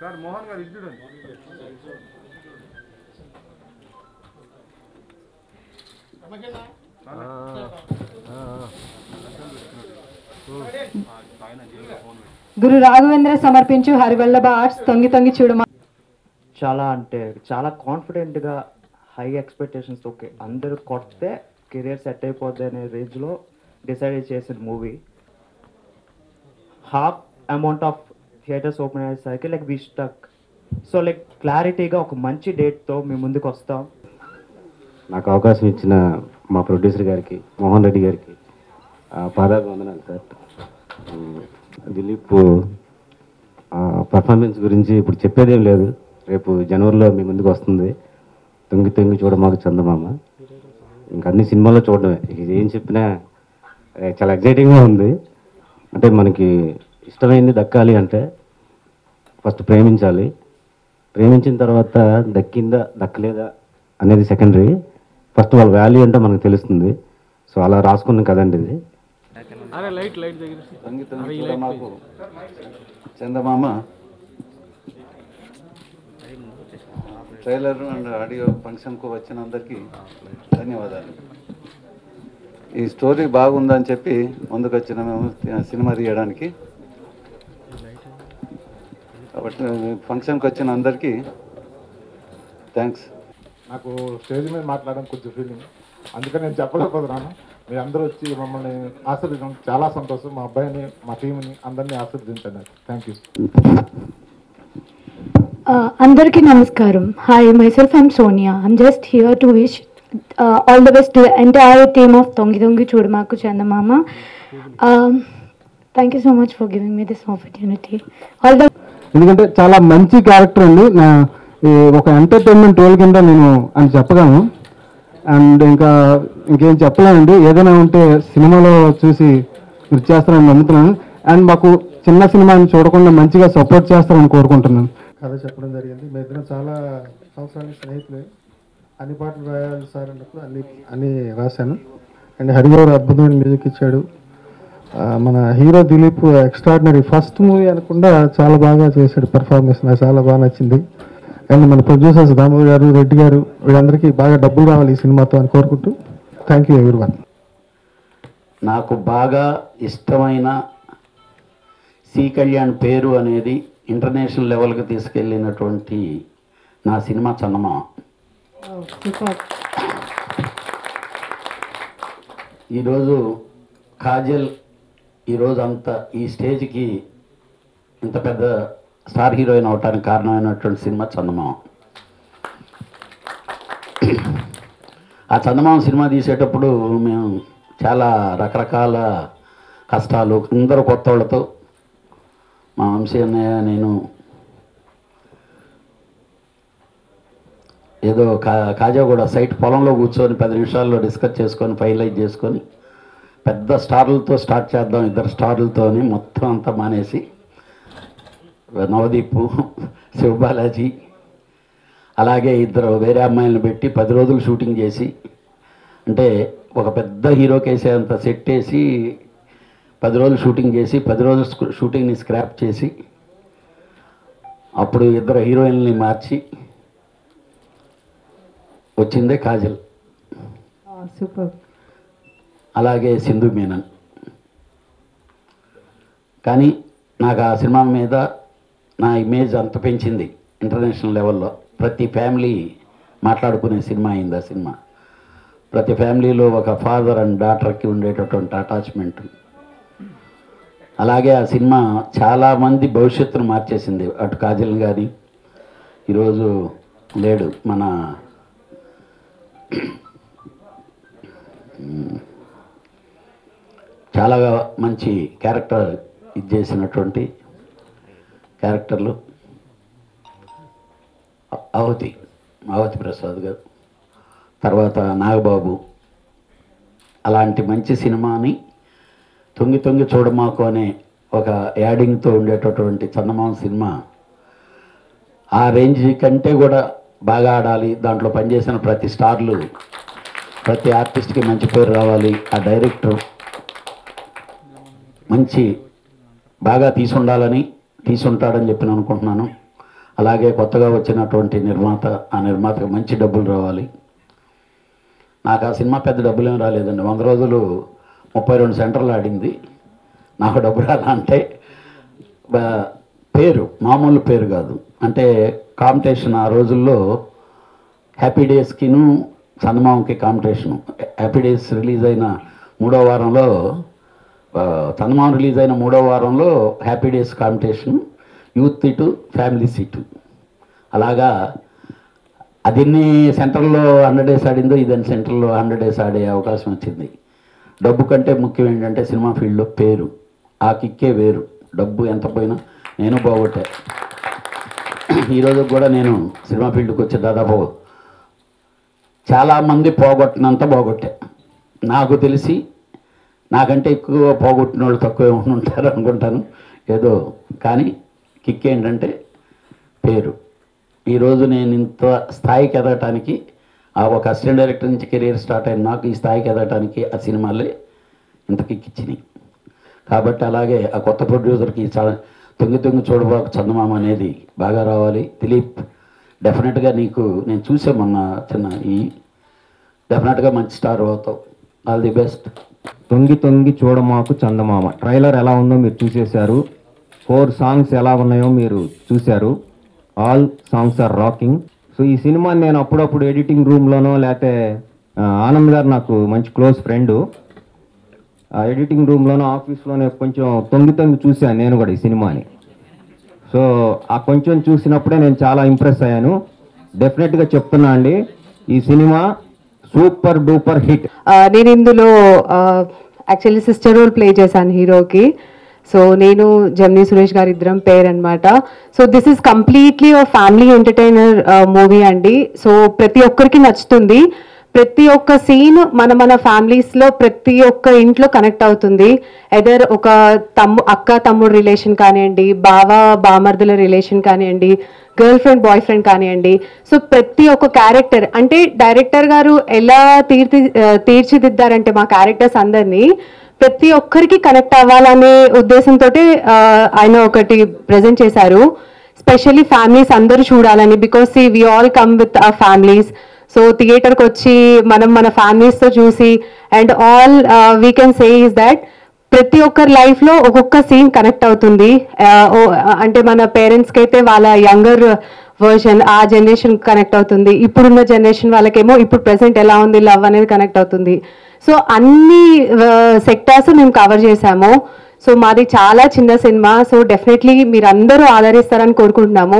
Sir Mohan గారు ఇద్దరు గురు రాఘవేంద్ర సమర్పించు హరివల్లభ ఆర్ట్స్ తొంగి తొంగి చూడమా. చాలా అంటే చాలా కాన్ఫిడెంట్గా హై ఎక్స్పెక్టేషన్స్, ఓకే అందరూ కొడితే కెరియర్ సెట్ అయిపోద్ది అనే రేంజ్లో డిసైడ్ చేసిన movie. Half amount of theatres open అయ్యేసరికి like we stuck. So like క్లారిటీగా ఒక మంచి డేట్తో మేము ముందుకు వస్తాం. నాకు అవకాశం ఇచ్చిన మా ప్రొడ్యూసర్ గారికి, మోహన్ రెడ్డి గారికి పాదాభివందనాలు సార్. దిలీప్ పర్ఫార్మెన్స్ గురించి ఇప్పుడు చెప్పేదేం లేదు. రేపు జనవరిలో మీ ముందుకు వస్తుంది తొంగి తొంగి చూడమాకు చందమామ. ఇంకా అన్ని సినిమాల్లో చూడడమే, ఇది ఏం చెప్పినా చాలా ఎగ్జైటింగ్గా ఉంది. అంటే మనకి ఇష్టమైంది దక్కాలి అంటే ఫస్ట్ ప్రేమించాలి, ప్రేమించిన తర్వాత దక్కిందా దక్కలేదా అనేది సెకండరీ. ఫస్ట్ వాళ్ళ వాల్యూ ఏంటో మనకు తెలుస్తుంది. సో అలా రాసుకున్నాం కదండి ఇది. చందమామ ట్రైలర్ అండ్ ఆడియో ఫంక్షన్కు వచ్చిన అందరికీ ధన్యవాదాలు. ఈ స్టోరీ బాగుందని చెప్పి ముందుకు వచ్చిన మేము సినిమా తీయడానికి. కాబట్టి ఫంక్షన్కి వచ్చిన అందరికీ థ్యాంక్స్. నాకు స్టేజ్ మీద మాట్లాడడం కొంచెం ఫీలింగ్, అందుకని నేను చెప్పలేకపోతున్నాను. మీ అందరూ వచ్చి మమ్మల్ని ఆశీర్వదించడం చాలా సంతోషం. మా అబ్బాయిని, మా టీంని అందరినీ ఆశీర్వదించండి. Thank you. అందరికీ నమస్కారం. Hi, myself I'm Sonia. I'm just here to wish all the best to the entire team of Tongi Tongi Chodamaku Chandamama. Thank you so much for giving me this opportunity. ఎందుకంటే చాలా మంచి character అండి. ఒక entertainment role కింద నేను అని చెప్పగలను. And ఇంకేం చెప్పలేనండి. ఏదైనా ఉంటే సినిమాలో చూసి మీరు చేస్తారని నమ్ముతున్నాను. అండ్ మాకు చిన్న సినిమాని చూడకుండా మంచిగా సపోర్ట్ చేస్తారని కోరుకుంటున్నాను. కథ చెప్పడం జరిగింది. మీ ఇద్దరం చాలా సంవత్సరాల స్నేహితులే. అన్ని పాటలు రాయాలి సార్ అన్నప్పుడు అన్ని రాశాను. అండ్ హరిగారు అద్భుతమైన మ్యూజిక్ ఇచ్చాడు. మన hero Dilip extraordinary, first movie అనకుండా చాలా బాగా చేశాడు పర్ఫార్మెన్స్. నాకు చాలా బాగా నచ్చింది. అండ్ మన ప్రొడ్యూసర్స్ దామోదర్ గారు, రెడ్డి గారు, వీళ్ళందరికీ బాగా డబ్బులు రావాలి ఈ సినిమాతో అని కోరుకుంటూ థ్యాంక్ యూ ఎవ్రీవన్. నాకు బాగా ఇష్టమైన సి కళ్యాణ్ పేరు అనేది ఇంటర్నేషనల్ లెవెల్కి తీసుకెళ్ళినటువంటి నా సినిమా చందమామ. ఈరోజు కాజల్ ఈరోజు అంత ఈ స్టేజ్కి ఇంత పెద్ద స్టార్ హీరోయిన్ అవటానికి కారణమైనటువంటి సినిమా చందమామ. ఆ చందమామ సినిమా తీసేటప్పుడు మేము చాలా రకరకాల కష్టాలు, అందరూ కొత్త వాళ్ళతో, మా వంశీ అన్నయ్య, నేను ఏదో కాజాగూడ సైట్ పొలంలో కూర్చొని 10 నిమిషాల్లో డిస్కస్ చేసుకొని ఫైనలైజ్ చేసుకొని పెద్ద స్టార్లతో స్టార్ట్ చేద్దాం, ఇద్దరు స్టార్లతోని మొత్తం అంతా మానేసి నవదీప్, శివబాలాజీ, అలాగే ఇద్దరు వేరే అమ్మాయిలను పెట్టి 10 రోజులు షూటింగ్ చేసి, అంటే ఒక పెద్ద హీరో కేసేంత సెట్ వేసి 10 రోజులు షూటింగ్ చేసి 10 రోజులు షూటింగ్ని స్క్రాప్ చేసి అప్పుడు ఇద్దరు హీరోయిన్ని మార్చి వచ్చిందే కాజల్. సూపర్. అలాగే సింధు మీనన్. కానీ నాకు ఆ సినిమా మీద నా ఇమేజ్ అంత పెంచింది ఇంటర్నేషనల్ లెవెల్లో. ప్రతి ఫ్యామిలీ మాట్లాడుకునే సినిమా అయింది ఆ సినిమా. ప్రతి ఫ్యామిలీలో ఒక ఫాదర్ అండ్ డాటర్కి ఉండేటటువంటి అటాచ్మెంట్. అలాగే ఆ సినిమా చాలామంది భవిష్యత్తును మార్చేసింది. అటు కాజల్ కానీ, ఈరోజు లేడు మన చాలా మంచి క్యారెక్టర్ ఇది చేసినటువంటి క్యారెక్టర్లు అవతి ప్రసాద్ గారు, తర్వాత నాగబాబు. అలాంటి మంచి సినిమాని తొంగి తొంగి చూడమాకు అనే ఒక యాడింగ్తో ఉండేటటువంటి చందమామ సినిమా ఆ రేంజ్ కంటే కూడా బాగా ఆడాలి, దాంట్లో పనిచేసిన ప్రతి స్టార్లు ప్రతి ఆర్టిస్ట్కి మంచి పేరు రావాలి, ఆ డైరెక్టర్ మంచి బాగా తీసుంటాడని చెప్పి నేను అనుకుంటున్నాను. అలాగే కొత్తగా వచ్చినటువంటి నిర్మాత, ఆ నిర్మాతకు మంచి డబ్బులు రావాలి. నాకు ఆ సినిమా పెద్ద డబ్బులు ఏం రాలేదండి, 100 రోజులు 32 సెంటర్లు ఆడింది. నాకు డబ్బు రాలంటే పేరు, మామూలు పేరు కాదు, అంటే కాంపిటీషన్. ఆ రోజుల్లో హ్యాపీ డేస్కిను చందమామకి కాంపిటీషను. హ్యాపీ డేస్ రిలీజ్ అయిన 3వ వారంలో, చందమామ రిలీజ్ అయిన 3వ వారంలో Happy Days competition, youth seat, family seat. అలాగా అదెన్ని సెంటర్లో 100 డేస్ ఆడిందో ఇదని సెంటర్లో 100 డేస్ ఆడే అవకాశం వచ్చింది. డబ్బు కంటే ముఖ్యం ఏంటంటే సినిమా ఫీల్డ్లో పేరు, ఆ కిక్కే వేరు. డబ్బు ఎంత పోయినా నేను బాగొట్టా. ఈరోజు కూడా నేను సినిమా ఫీల్డ్కి వచ్చే దాదాపు చాలామంది పోగొట్టినంత బాగొట్టా. నాకు తెలిసి నాకంటే ఎక్కువ పోగొట్టిన వాళ్ళు తక్కువే ఉంటారు అనుకుంటాను ఏదో. కానీ కిక్ ఏంటంటే పేరు. ఈరోజు నేను ఇంత స్థాయికి ఎదగటానికి, ఆ ఒక అసిస్టెంట్ డైరెక్టర్ నుంచి కెరీర్ స్టార్ట్ అయిన నాకు ఈ స్థాయికి ఎదగటానికి ఆ సినిమాలే ఇంత కిక్ ఇచ్చినాయి. కాబట్టి అలాగే ఆ కొత్త ప్రొడ్యూసర్కి తొంగి చూడబాకు చందమామ అనేది బాగా రావాలి. దిలీప్, డెఫినెట్గా నీకు నేను చూసే మొన్న డెఫినెట్గా మంచి స్టార్ అవుతావు. All the best. తొంగి చూడమాకు చందమామ ట్రైలర్ ఎలా ఉందో మీరు చూసేశారు. 4 సాంగ్స్ ఎలా ఉన్నాయో మీరు చూశారు. All songs are rocking. So ఈ సినిమాని నేను అప్పుడప్పుడు ఎడిటింగ్ రూమ్లోనో లేకపోతే ఆనంద్ గారు నాకు మంచి క్లోజ్ ఫ్రెండు, ఆ ఎడిటింగ్ రూమ్లోనో ఆఫీస్లోనే కొంచెం తొంగి చూశాను నేను కూడా ఈ సినిమాని. సో ఆ కొంచెం చూసినప్పుడే నేను చాలా ఇంప్రెస్ అయ్యాను. డెఫినెట్గా చెప్తున్నా అండి, ఈ సినిమా సూపర్ డూపర్ హిట్. నేను ఇందులో యాక్చువల్లీ సిస్టర్ రోల్ ప్లే చేశాను హీరోకి. సో నేను జెమినీ సురేష్ గారి ఇద్దరం పేరు అనమాట. So this is completely family entertainer movie అండి. సో ప్రతి ఒక్కరికి నచ్చుతుంది. ప్రతి ఒక్క సీన్ మన ఫ్యామిలీస్లో ప్రతి ఒక్క ఇంట్లో కనెక్ట్ అవుతుంది. ఎదర్ ఒక అక్క తమ్ముడు రిలేషన్ కానివ్వండి, బామర్దుల రిలేషన్ కానివ్వండి, గర్ల్ ఫ్రెండ్ బాయ్ ఫ్రెండ్ కానివ్వండి. సో ప్రతి ఒక్క క్యారెక్టర్ అంటే డైరెక్టర్ గారు ఎలా తీర్చిదిద్దారంటే మా క్యారెక్టర్స్ అందరినీ ప్రతి ఒక్కరికి కనెక్ట్ అవ్వాలనే ఉద్దేశంతో ఆయన ఒకటి ప్రజెంట్ చేశారు. స్పెషల్లీ ఫ్యామిలీస్ అందరూ చూడాలని, because we all come with our families. So థియేటర్కి వచ్చి మన ఫ్యామిలీస్తో చూసి and all we can say is that ప్రతి ఒక్కరి లైఫ్లో ఒక్కొక్క సీన్ కనెక్ట్ అవుతుంది. అంటే మన పేరెంట్స్కి అయితే వాళ్ళ యంగర్ వర్షన్ ఆ జనరేషన్ కనెక్ట్ అవుతుంది. ఇప్పుడున్న జనరేషన్ వాళ్ళకేమో ఇప్పుడు ప్రెసెంట్ ఎలా ఉంది లవ్ అనేది కనెక్ట్ అవుతుంది. సో అన్ని సెక్టార్స్ మేము కవర్ చేశాము. సో మాది చాలా చిన్న సినిమా. సో డెఫినెట్లీ మీరు అందరూ ఆదరిస్తారని కోరుకుంటున్నాము.